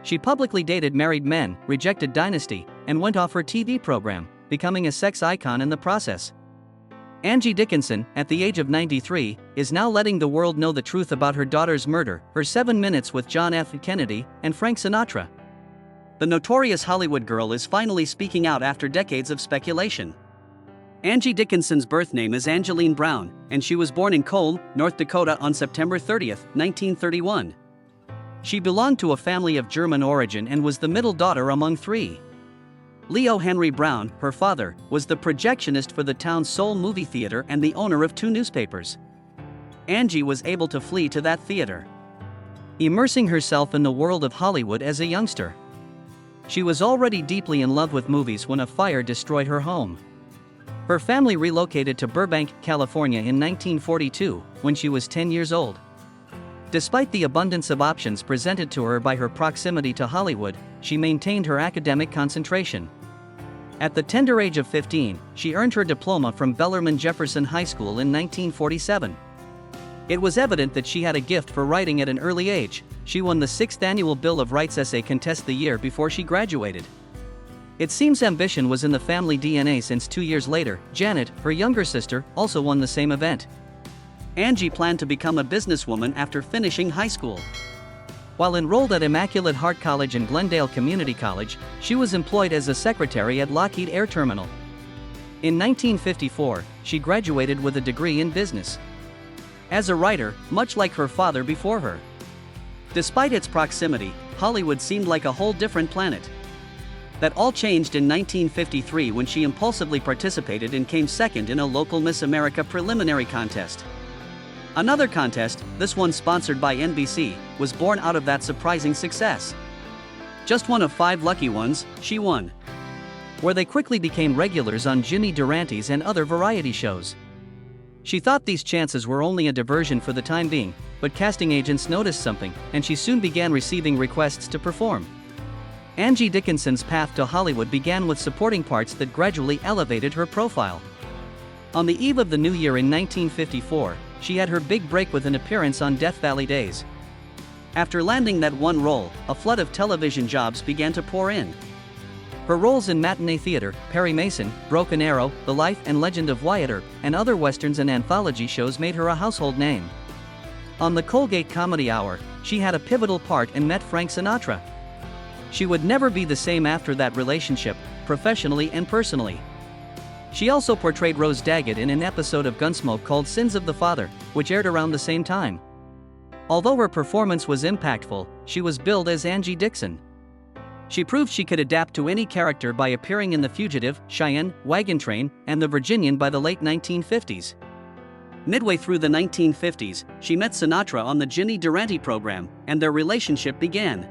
She publicly dated married men, rejected Dynasty, and went off her TV program, becoming a sex icon in the process. Angie Dickinson, at the age of 93, is now letting the world know the truth about her daughter's murder, her 7 minutes with John F. Kennedy, and Frank Sinatra. The notorious Hollywood girl is finally speaking out after decades of speculation. Angie Dickinson's birth name is Angeline Brown, and she was born in Cole, North Dakota on September 30, 1931. She belonged to a family of German origin and was the middle daughter among 3. Leo Henry Brown, her father, was the projectionist for the town's sole movie theater and the owner of 2 newspapers. Angie was able to flee to that theater, immersing herself in the world of Hollywood as a youngster. She was already deeply in love with movies when a fire destroyed her home. Her family relocated to Burbank, California in 1942, when she was 10 years old. Despite the abundance of options presented to her by her proximity to Hollywood, she maintained her academic concentration. At the tender age of 15, she earned her diploma from Bellarmine Jefferson High School in 1947. It was evident that she had a gift for writing at an early age. She won the 6th annual Bill of Rights essay contest the year before she graduated. It seems ambition was in the family DNA since 2 years later, Janet, her younger sister, also won the same event. Angie planned to become a businesswoman after finishing high school. While enrolled at Immaculate Heart College and Glendale Community College, she was employed as a secretary at Lockheed Air Terminal. In 1954, she graduated with a degree in business. As a writer, much like her father before her. Despite its proximity, Hollywood seemed like a whole different planet. That all changed in 1953 when she impulsively participated and came second in a local Miss America preliminary contest. Another contest, this one sponsored by NBC, was born out of that surprising success. Just one of 5 lucky ones, she won. Where they quickly became regulars on Jimmy Durante's and other variety shows. She thought these chances were only a diversion for the time being, but casting agents noticed something, and she soon began receiving requests to perform. Angie Dickinson's path to Hollywood began with supporting parts that gradually elevated her profile. On the eve of the new year in 1954, she had her big break with an appearance on Death Valley Days. After landing that one role, a flood of television jobs began to pour in. Her roles in matinee theater, Perry Mason, Broken Arrow, The Life and Legend of Wyatt Earp, and other westerns and anthology shows made her a household name. On the Colgate Comedy Hour, she had a pivotal part and met Frank Sinatra. She would never be the same after that relationship, professionally and personally. She also portrayed Rose Daggett in an episode of Gunsmoke called Sins of the Father, which aired around the same time. Although her performance was impactful, she was billed as Angie Dixon. She proved she could adapt to any character by appearing in The Fugitive, Cheyenne, Wagon Train, and The Virginian by the late 1950s. Midway through the 1950s, she met Sinatra on the Ginny Durante program, and their relationship began.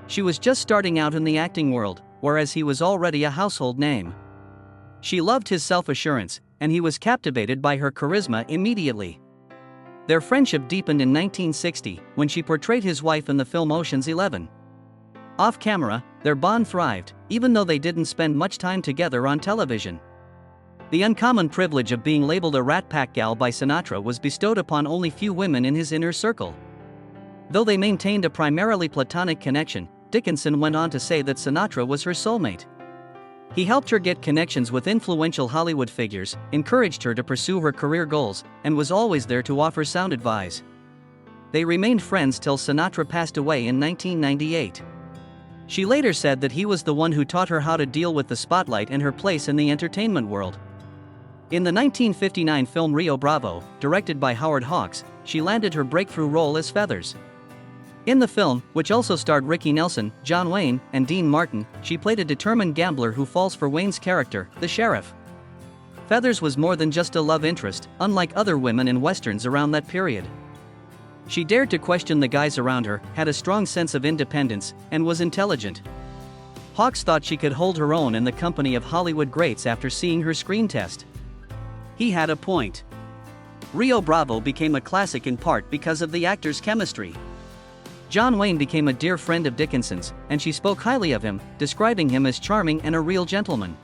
She was just starting out in the acting world, whereas he was already a household name. She loved his self-assurance, and he was captivated by her charisma immediately. Their friendship deepened in 1960 when she portrayed his wife in the film Ocean's 11. Off-camera, their bond thrived, even though they didn't spend much time together on television. The uncommon privilege of being labeled a Rat Pack gal by Sinatra was bestowed upon only few women in his inner circle. Though they maintained a primarily platonic connection, Dickinson went on to say that Sinatra was her soulmate. He helped her get connections with influential Hollywood figures, encouraged her to pursue her career goals, and was always there to offer sound advice. They remained friends till Sinatra passed away in 1998. She later said that he was the one who taught her how to deal with the spotlight and her place in the entertainment world. In the 1959 film Rio Bravo, directed by Howard Hawks, she landed her breakthrough role as Feathers. In the film, which also starred Ricky Nelson, John Wayne, and Dean Martin, she played a determined gambler who falls for Wayne's character, the sheriff. Feathers was more than just a love interest, unlike other women in westerns around that period. She dared to question the guys around her, had a strong sense of independence, and was intelligent. Hawks thought she could hold her own in the company of Hollywood greats after seeing her screen test. He had a point. Rio Bravo became a classic in part because of the actors' chemistry. John Wayne became a dear friend of Dickinson's, and she spoke highly of him, describing him as charming and a real gentleman.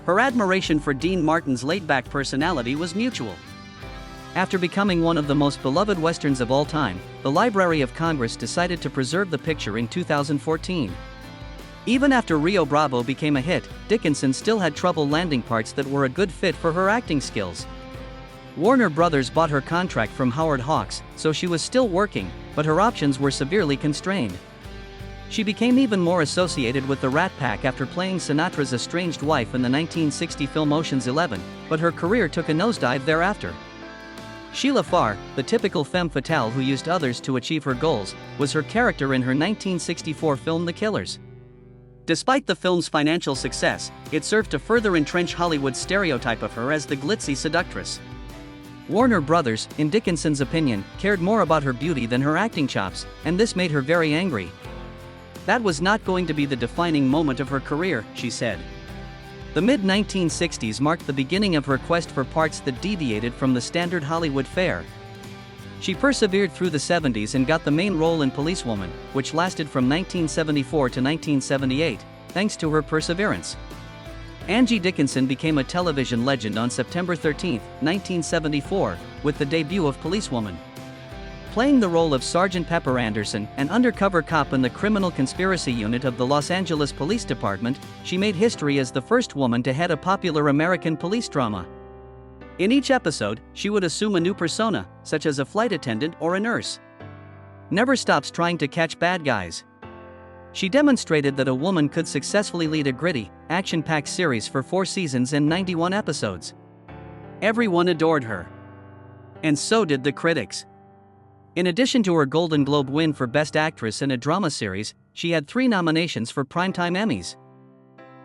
Her admiration for Dean Martin's laid-back personality was mutual. After becoming one of the most beloved westerns of all time, the Library of Congress decided to preserve the picture in 2014. Even after Rio Bravo became a hit, Dickinson still had trouble landing parts that were a good fit for her acting skills. Warner Brothers bought her contract from Howard Hawks, so she was still working, but her options were severely constrained. She became even more associated with the Rat Pack after playing Sinatra's estranged wife in the 1960 film Ocean's 11, but her career took a nosedive thereafter. Sheila Farr, the typical femme fatale who used others to achieve her goals, was her character in her 1964 film The Killers. Despite the film's financial success, it served to further entrench Hollywood's stereotype of her as the glitzy seductress. Warner Brothers, in Dickinson's opinion, cared more about her beauty than her acting chops, and this made her very angry. That was not going to be the defining moment of her career, she said. The mid-1960s marked the beginning of her quest for parts that deviated from the standard Hollywood fare. She persevered through the 70s and got the main role in Policewoman, which lasted from 1974 to 1978, thanks to her perseverance. Angie Dickinson became a television legend on September 13, 1974, with the debut of Policewoman. Playing the role of Sergeant Pepper Anderson, an undercover cop in the Criminal Conspiracy Unit of the Los Angeles Police Department, she made history as the first woman to head a popular American police drama. In each episode, she would assume a new persona, such as a flight attendant or a nurse. Never stops trying to catch bad guys. She demonstrated that a woman could successfully lead a gritty, action-packed series for 4 seasons and 91 episodes. Everyone adored her. And so did the critics. In addition to her Golden Globe win for Best Actress in a Drama Series, she had 3 nominations for Primetime Emmys.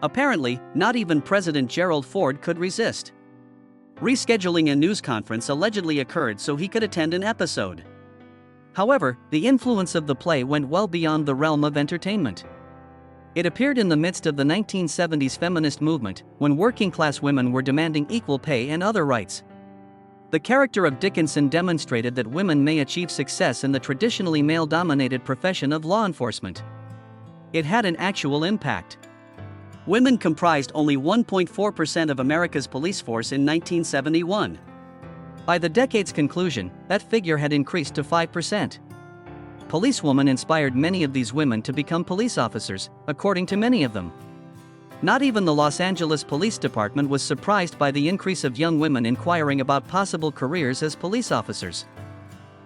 Apparently, not even President Gerald Ford could resist. Rescheduling a news conference allegedly occurred so he could attend an episode. However, the influence of the play went well beyond the realm of entertainment. It appeared in the midst of the 1970s feminist movement, when working-class women were demanding equal pay and other rights. The character of Dickinson demonstrated that women may achieve success in the traditionally male-dominated profession of law enforcement. It had an actual impact. Women comprised only 1.4% of America's police force in 1971. By the decade's conclusion, that figure had increased to 5%. Policewoman inspired many of these women to become police officers, according to many of them. Not even the Los Angeles Police Department was surprised by the increase of young women inquiring about possible careers as police officers.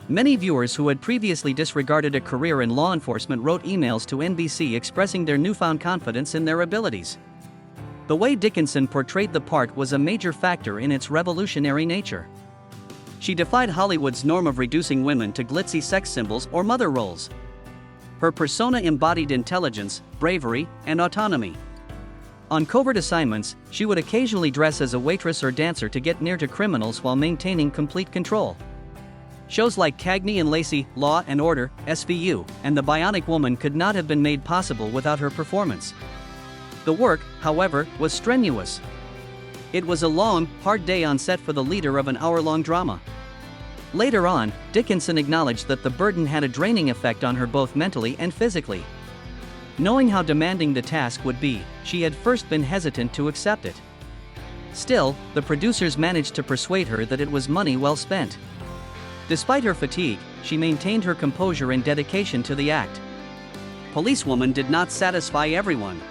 Many viewers who had previously disregarded a career in law enforcement wrote emails to NBC expressing their newfound confidence in their abilities. The way Dickinson portrayed the part was a major factor in its revolutionary nature. She defied Hollywood's norm of reducing women to glitzy sex symbols or mother roles. Her persona embodied intelligence, bravery, and autonomy. On covert assignments, she would occasionally dress as a waitress or dancer to get near to criminals while maintaining complete control. Shows like Cagney and Lacey, Law and Order, SVU, and The Bionic Woman could not have been made possible without her performance. The work, however, was strenuous. It was a long, hard day on set for the leader of an hour-long drama. Later on, Dickinson acknowledged that the burden had a draining effect on her both mentally and physically. Knowing how demanding the task would be, she had first been hesitant to accept it. Still, the producers managed to persuade her that it was money well spent. Despite her fatigue, she maintained her composure and dedication to the act. Policewoman did not satisfy everyone.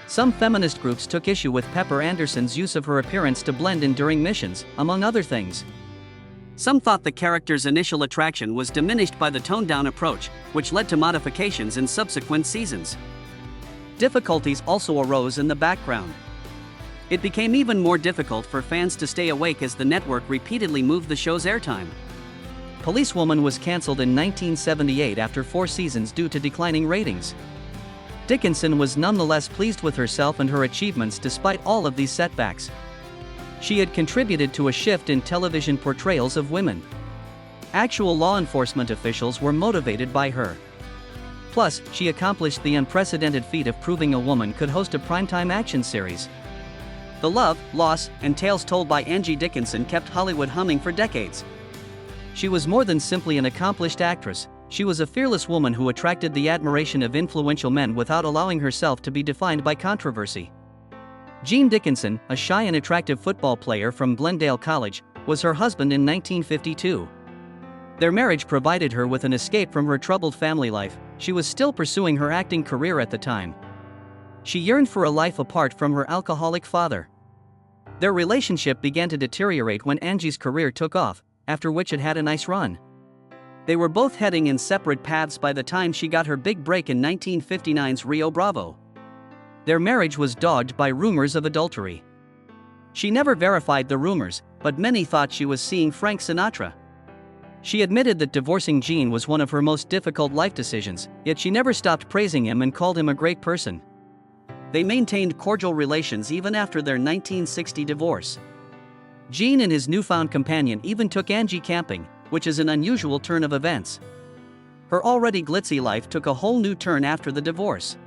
Some feminist groups took issue with Pepper Anderson's use of her appearance to blend in during missions, among other things. Some thought the character's initial attraction was diminished by the toned-down approach, which led to modifications in subsequent seasons. Difficulties also arose in the background. It became even more difficult for fans to stay awake as the network repeatedly moved the show's airtime. Policewoman was canceled in 1978 after 4 seasons due to declining ratings. Dickinson was nonetheless pleased with herself and her achievements despite all of these setbacks. She had contributed to a shift in television portrayals of women. Actual law enforcement officials were motivated by her. Plus, she accomplished the unprecedented feat of proving a woman could host a primetime action series. The love, loss, and tales told by Angie Dickinson kept Hollywood humming for decades. She was more than simply an accomplished actress. She was a fearless woman who attracted the admiration of influential men without allowing herself to be defined by controversy. Jean Dickinson, a shy and attractive football player from Glendale College, was her husband in 1952. Their marriage provided her with an escape from her troubled family life. She was still pursuing her acting career at the time. She yearned for a life apart from her alcoholic father. Their relationship began to deteriorate when Angie's career took off, after which it had a nice run. They were both heading in separate paths by the time she got her big break in 1959's Rio Bravo. Their marriage was dogged by rumors of adultery. She never verified the rumors, but many thought she was seeing Frank Sinatra. She admitted that divorcing Gene was one of her most difficult life decisions, yet she never stopped praising him and called him a great person. They maintained cordial relations even after their 1960 divorce. Gene and his newfound companion even took Angie camping, which is an unusual turn of events. Her already glitzy life took a whole new turn after the divorce.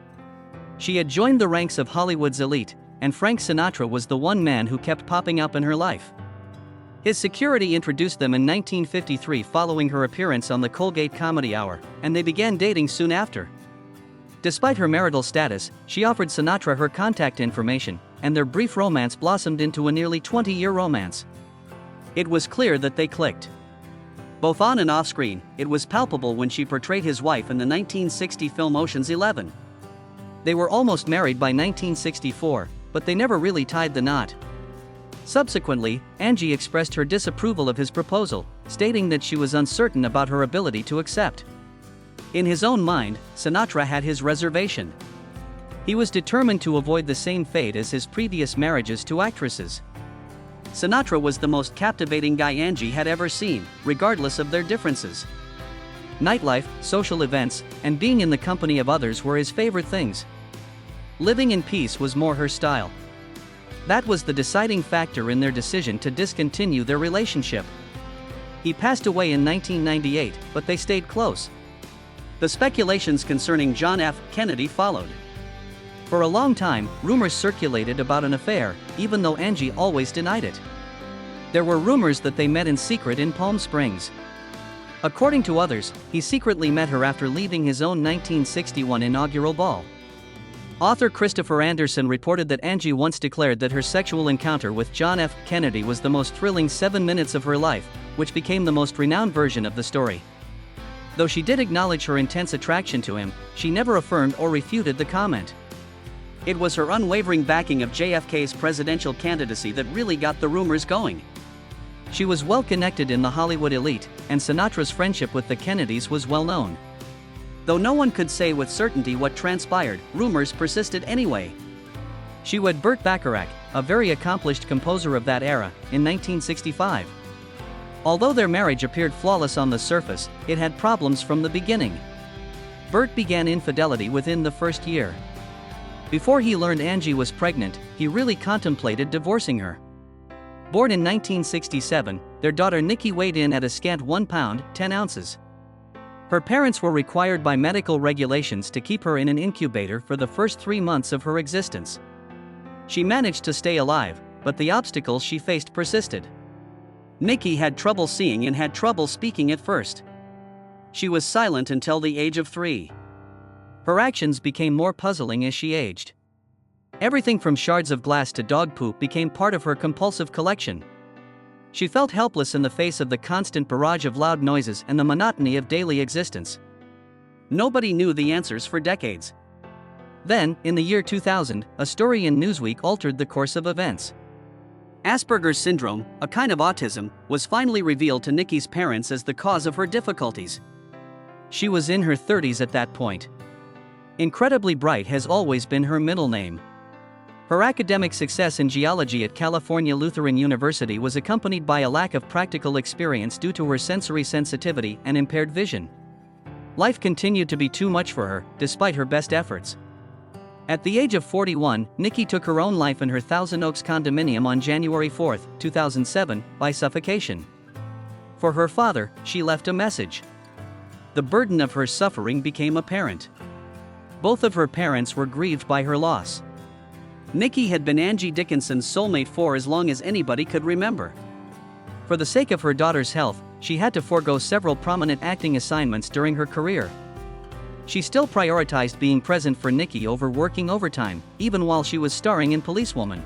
She had joined the ranks of Hollywood's elite, and Frank Sinatra was the one man who kept popping up in her life. His security introduced them in 1953 following her appearance on the Colgate Comedy Hour, and they began dating soon after. Despite her marital status, she offered Sinatra her contact information, and their brief romance blossomed into a nearly 20-year romance. It was clear that they clicked. Both on and off screen, it was palpable when she portrayed his wife in the 1960 film Ocean's 11. They were almost married by 1964, but they never really tied the knot. Subsequently, Angie expressed her disapproval of his proposal, stating that she was uncertain about her ability to accept. In his own mind, Sinatra had his reservation. He was determined to avoid the same fate as his previous marriages to actresses. Sinatra was the most captivating guy Angie had ever seen, regardless of their differences. Nightlife, social events, and being in the company of others were his favorite things. Living in peace was more her style. That was the deciding factor in their decision to discontinue their relationship. He passed away in 1998, but they stayed close. The speculations concerning John F. Kennedy followed. For a long time, rumors circulated about an affair, even though Angie always denied it. There were rumors that they met in secret in Palm Springs. According to others, he secretly met her after leaving his own 1961 inaugural ball. Author Christopher Anderson reported that Angie once declared that her sexual encounter with John F. Kennedy was the most thrilling 7 minutes of her life, which became the most renowned version of the story. Though she did acknowledge her intense attraction to him, she never affirmed or refuted the comment. It was her unwavering backing of JFK's presidential candidacy that really got the rumors going. She was well connected in the Hollywood elite, and Sinatra's friendship with the Kennedys was well known. Though no one could say with certainty what transpired, rumors persisted anyway. She wed Burt Bacharach, a very accomplished composer of that era, in 1965. Although their marriage appeared flawless on the surface, it had problems from the beginning. Burt began infidelity within the first year. Before he learned Angie was pregnant, he really contemplated divorcing her. Born in 1967, their daughter Nikki weighed in at a scant 1 pound, 10 ounces. Her parents were required by medical regulations to keep her in an incubator for the first 3 months of her existence. She managed to stay alive, but the obstacles she faced persisted. Nikki had trouble seeing and had trouble speaking at first. She was silent until the age of 3. Her actions became more puzzling as she aged. Everything from shards of glass to dog poop became part of her compulsive collection. She felt helpless in the face of the constant barrage of loud noises and the monotony of daily existence. Nobody knew the answers for decades. Then, in the year 2000, a story in Newsweek altered the course of events. Asperger's syndrome, a kind of autism, was finally revealed to Nikki's parents as the cause of her difficulties. She was in her 30s at that point. Incredibly bright has always been her middle name. Her academic success in geology at California Lutheran University was accompanied by a lack of practical experience due to her sensory sensitivity and impaired vision. Life continued to be too much for her, despite her best efforts. At the age of 41, Nikki took her own life in her Thousand Oaks condominium on January 4, 2007, by suffocation. For her father, she left a message. The burden of her suffering became apparent. Both of her parents were grieved by her loss. Nikki had been Angie Dickinson's soulmate for as long as anybody could remember. For the sake of her daughter's health, she had to forego several prominent acting assignments during her career. She still prioritized being present for Nikki over working overtime, even while she was starring in Policewoman.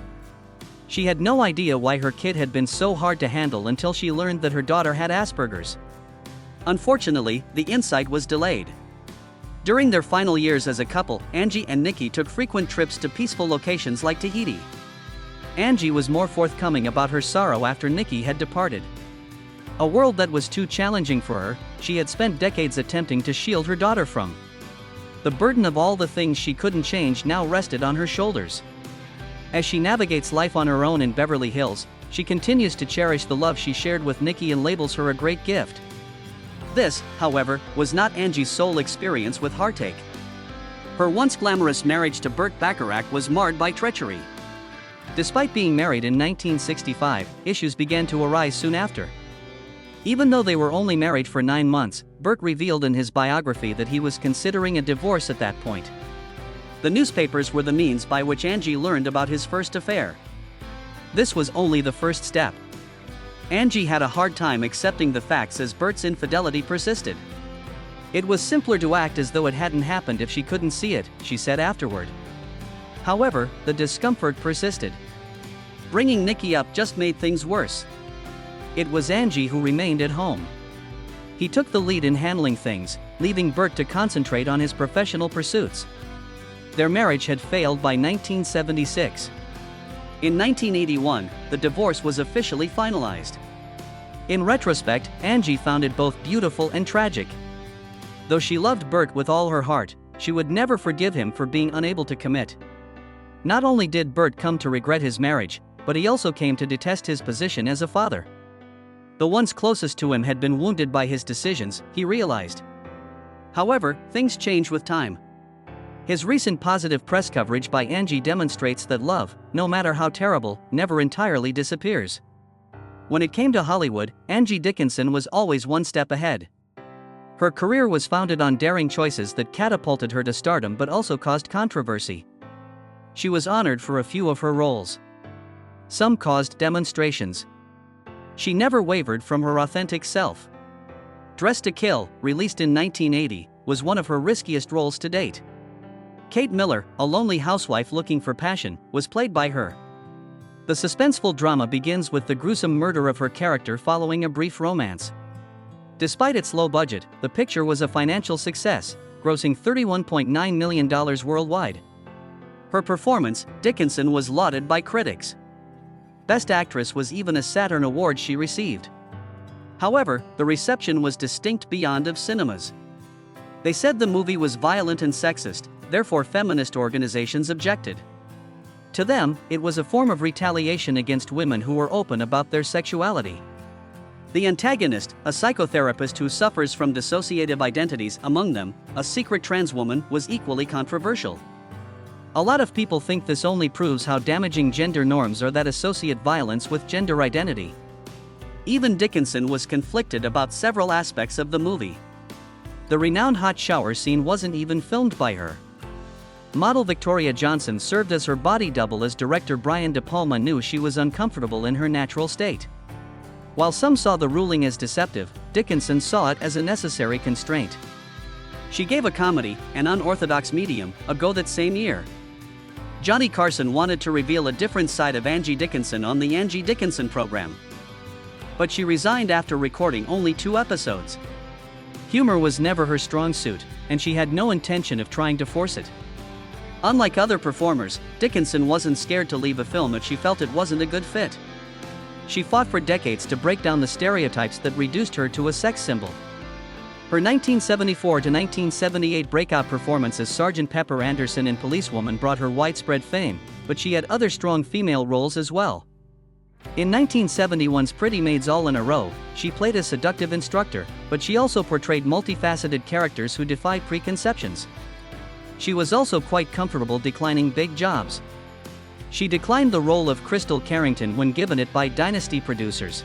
She had no idea why her kid had been so hard to handle until she learned that her daughter had Asperger's. Unfortunately, the insight was delayed. During their final years as a couple, Angie and Nicky took frequent trips to peaceful locations like Tahiti. Angie was more forthcoming about her sorrow after Nicky had departed. A world that was too challenging for her, she had spent decades attempting to shield her daughter from. The burden of all the things she couldn't change now rested on her shoulders. As she navigates life on her own in Beverly Hills, she continues to cherish the love she shared with Nicky and labels her a great gift. This, however, was not Angie's sole experience with heartache. Her once glamorous marriage to Burt Bacharach was marred by treachery. Despite being married in 1965, issues began to arise soon after. Even though they were only married for 9 months, Burt revealed in his biography that he was considering a divorce at that point. The newspapers were the means by which Angie learned about his first affair. This was only the first step. Angie had a hard time accepting the facts as Burt's infidelity persisted. It was simpler to act as though it hadn't happened if she couldn't see it, she said afterward. However, the discomfort persisted. Bringing Nicky up just made things worse. It was Angie who remained at home. He took the lead in handling things, leaving Burt to concentrate on his professional pursuits. Their marriage had failed by 1976. In 1981, the divorce was officially finalized. In retrospect, Angie found it both beautiful and tragic. Though she loved Burt with all her heart, she would never forgive him for being unable to commit. Not only did Burt come to regret his marriage, but he also came to detest his position as a father. The ones closest to him had been wounded by his decisions, he realized. However, things change with time. His recent positive press coverage by Angie demonstrates that love, no matter how terrible, never entirely disappears. When it came to Hollywood, Angie Dickinson was always one step ahead. Her career was founded on daring choices that catapulted her to stardom but also caused controversy. She was honored for a few of her roles. Some caused demonstrations. She never wavered from her authentic self. Dressed to Kill, released in 1980, was one of her riskiest roles to date. Kate Miller, a lonely housewife looking for passion, was played by her. The suspenseful drama begins with the gruesome murder of her character following a brief romance. Despite its low budget, the picture was a financial success, grossing $31.9 million worldwide. Her performance, Dickinson was lauded by critics. Best Actress was even a Saturn Award she received. However, the reception was distinct beyond of cinemas. They said the movie was violent and sexist, therefore feminist organizations objected. To them, it was a form of retaliation against women who were open about their sexuality. The antagonist, a psychotherapist who suffers from dissociative identities, among them, a secret trans woman, was equally controversial. A lot of people think this only proves how damaging gender norms are that associate violence with gender identity. Even Dickinson was conflicted about several aspects of the movie. The renowned hot shower scene wasn't even filmed by her. Model Victoria Johnson served as her body double as director Brian De Palma knew she was uncomfortable in her natural state. While some saw the ruling as deceptive, Dickinson saw it as a necessary constraint. She gave a comedy, an unorthodox medium, a go that same year. Johnny Carson wanted to reveal a different side of Angie Dickinson on the Angie Dickinson program. But she resigned after recording only 2 episodes. Humor was never her strong suit, and she had no intention of trying to force it. Unlike other performers, Dickinson wasn't scared to leave a film if she felt it wasn't a good fit. She fought for decades to break down the stereotypes that reduced her to a sex symbol. Her 1974 to 1978 breakout performance as Sgt. Pepper Anderson in Policewoman brought her widespread fame, but she had other strong female roles as well. In 1971's Pretty Maids All in a Row, she played a seductive instructor, but she also portrayed multifaceted characters who defied preconceptions. She was also quite comfortable declining big jobs. She declined the role of Crystal Carrington when given it by Dynasty producers.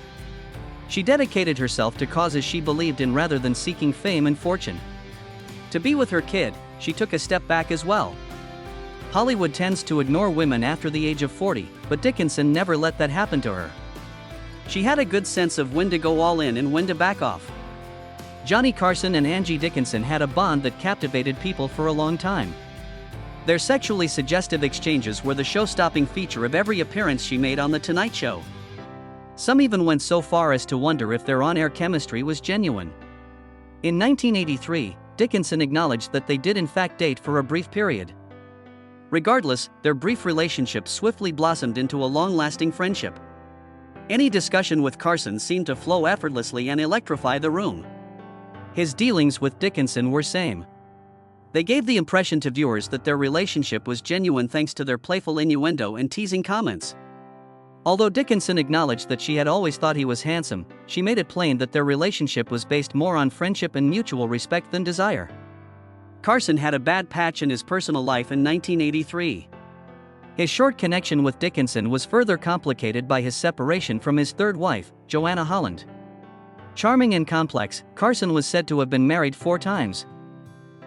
She dedicated herself to causes she believed in rather than seeking fame and fortune. To be with her kid, she took a step back as well. Hollywood tends to ignore women after the age of 40, but Dickinson never let that happen to her. She had a good sense of when to go all in and when to back off. Johnny Carson and Angie Dickinson had a bond that captivated people for a long time. Their sexually suggestive exchanges were the show-stopping feature of every appearance she made on The Tonight Show. Some even went so far as to wonder if their on-air chemistry was genuine. In 1983, Dickinson acknowledged that they did in fact date for a brief period. Regardless, their brief relationship swiftly blossomed into a long-lasting friendship. Any discussion with Carson seemed to flow effortlessly and electrify the room. His dealings with Dickinson were same. They gave the impression to viewers that their relationship was genuine thanks to their playful innuendo and teasing comments. Although Dickinson acknowledged that she had always thought he was handsome, she made it plain that their relationship was based more on friendship and mutual respect than desire. Carson had a bad patch in his personal life in 1983. His short connection with Dickinson was further complicated by his separation from his third wife, Joanna Holland. Charming and complex, Carson was said to have been married 4 times.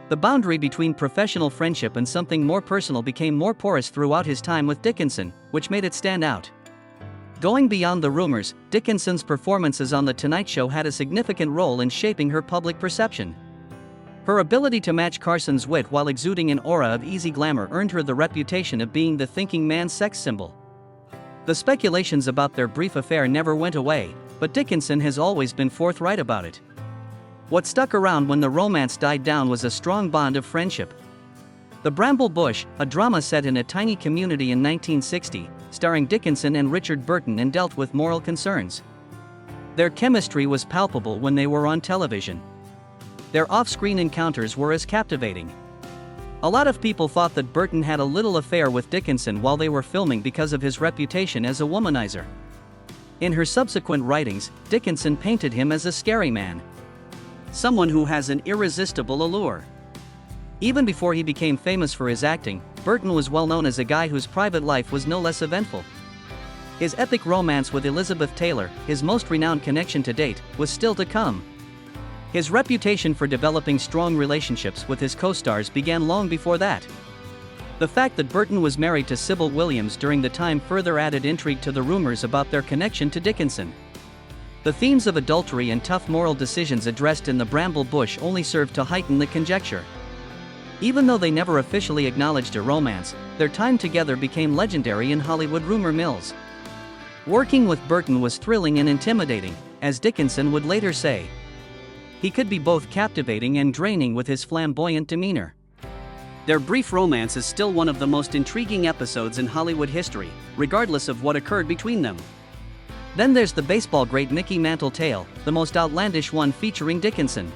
The boundary between professional friendship and something more personal became more porous throughout his time with Dickinson, which made it stand out. Going beyond the rumors, Dickinson's performances on The Tonight Show had a significant role in shaping her public perception. Her ability to match Carson's wit while exuding an aura of easy glamour earned her the reputation of being the thinking man's sex symbol. The speculations about their brief affair never went away, but Dickinson has always been forthright about it. What stuck around when the romance died down was a strong bond of friendship. The Bramble Bush, a drama set in a tiny community in 1960, starring Dickinson and Richard Burton, and dealt with moral concerns. Their chemistry was palpable when they were on television. Their off-screen encounters were as captivating. A lot of people thought that Burton had a little affair with Dickinson while they were filming because of his reputation as a womanizer. In her subsequent writings, Dickinson painted him as a scary man. Someone who has an irresistible allure. Even before he became famous for his acting, Burton was well known as a guy whose private life was no less eventful. His epic romance with Elizabeth Taylor, his most renowned connection to date, was still to come. His reputation for developing strong relationships with his co-stars began long before that. The fact that Burton was married to Sybil Williams during the time further added intrigue to the rumors about their connection to Dickinson. The themes of adultery and tough moral decisions addressed in The Bramble Bush only served to heighten the conjecture. Even though they never officially acknowledged a romance, their time together became legendary in Hollywood rumor mills. Working with Burton was thrilling and intimidating, as Dickinson would later say. He could be both captivating and draining with his flamboyant demeanor. Their brief romance is still one of the most intriguing episodes in Hollywood history, regardless of what occurred between them. Then there's the baseball great Mickey Mantle tale, the most outlandish one featuring Dickinson.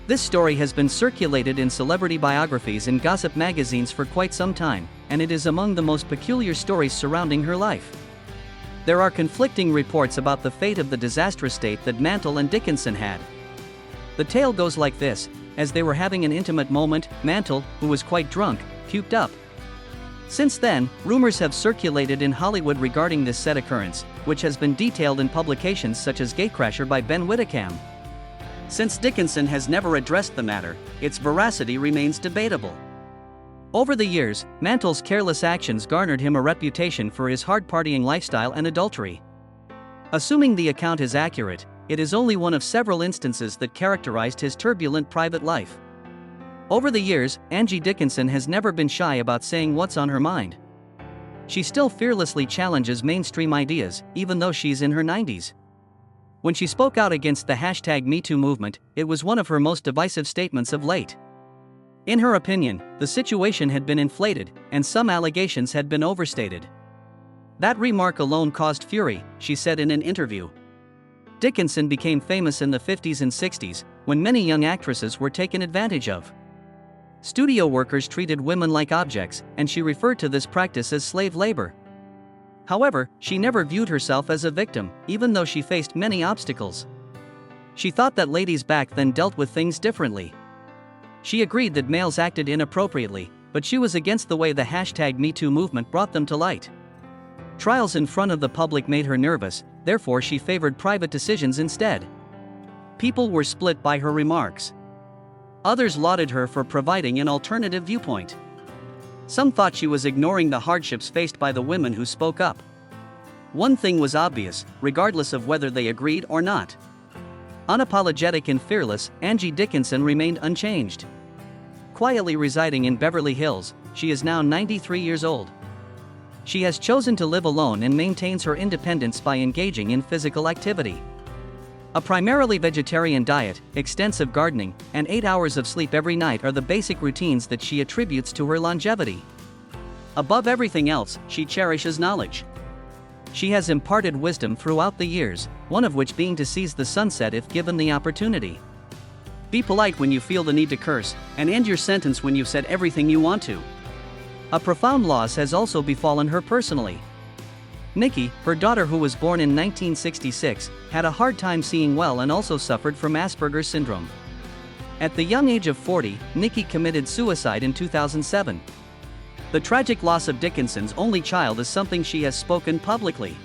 This story has been circulated in celebrity biographies and gossip magazines for quite some time, and it is among the most peculiar stories surrounding her life. There are conflicting reports about the fate of the disastrous date that Mantle and Dickinson had. The tale goes like this: as they were having an intimate moment, Mantle, who was quite drunk, puked up. Since then, rumors have circulated in Hollywood regarding this said occurrence, which has been detailed in publications such as Gatecrasher by Ben Whittingham. Since Dickinson has never addressed the matter, its veracity remains debatable. Over the years, Mantle's careless actions garnered him a reputation for his hard-partying lifestyle and adultery. Assuming the account is accurate, it is only one of several instances that characterized his turbulent private life. Over the years, Angie Dickinson has never been shy about saying what's on her mind. She still fearlessly challenges mainstream ideas, even though she's in her 90s. When she spoke out against the #MeToo movement, it was one of her most divisive statements of late. In her opinion, the situation had been inflated, and some allegations had been overstated. That remark alone caused fury, she said in an interview. Dickinson became famous in the 50s and 60s, when many young actresses were taken advantage of. Studio workers treated women like objects, and she referred to this practice as slave labor. However, she never viewed herself as a victim, even though she faced many obstacles. She thought that ladies back then dealt with things differently. She agreed that males acted inappropriately, but she was against the way the #MeToo movement brought them to light. Trials in front of the public made her nervous, therefore she favored private decisions instead. People were split by her remarks. Others lauded her for providing an alternative viewpoint. Some thought she was ignoring the hardships faced by the women who spoke up. One thing was obvious, regardless of whether they agreed or not. Unapologetic and fearless, Angie Dickinson remained unchanged. quietly residing in Beverly Hills, she is now 93 years old. She has chosen to live alone and maintains her independence by engaging in physical activity. A primarily vegetarian diet, extensive gardening, and 8 hours of sleep every night are the basic routines that she attributes to her longevity. Above everything else, she cherishes knowledge. She has imparted wisdom throughout the years, one of which being to seize the sunset if given the opportunity. Be polite when you feel the need to curse, and end your sentence when you've said everything you want to. A profound loss has also befallen her personally. Nikki, her daughter who was born in 1966, had a hard time seeing well and also suffered from Asperger's syndrome. At the young age of 40, Nikki committed suicide in 2007. The tragic loss of Dickinson's only child is something she has spoken publicly.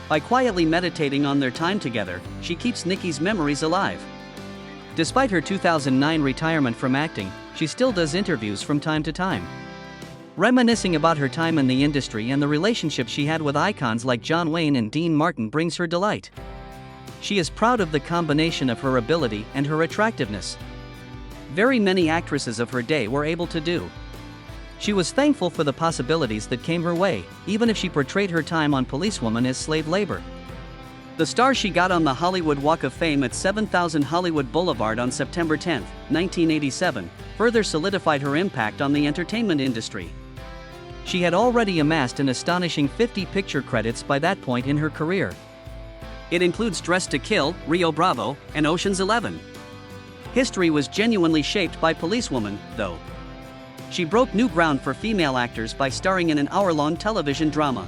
By quietly meditating on their time together, she keeps Nikki's memories alive. Despite her 2009 retirement from acting, she still does interviews from time to time. Reminiscing about her time in the industry and the relationship she had with icons like John Wayne and Dean Martin brings her delight. She is proud of the combination of her ability and her attractiveness. Very many actresses of her day were able to do. She was thankful for the possibilities that came her way, even if she portrayed her time on Policewoman as slave labor. The star she got on the Hollywood Walk of Fame at 7000 Hollywood Boulevard on September 10, 1987, further solidified her impact on the entertainment industry. She had already amassed an astonishing 50 picture credits by that point in her career. It includes Dressed to Kill, Rio Bravo, and Ocean's 11. History was genuinely shaped by Policewoman, though. She broke new ground for female actors by starring in an hour-long television drama.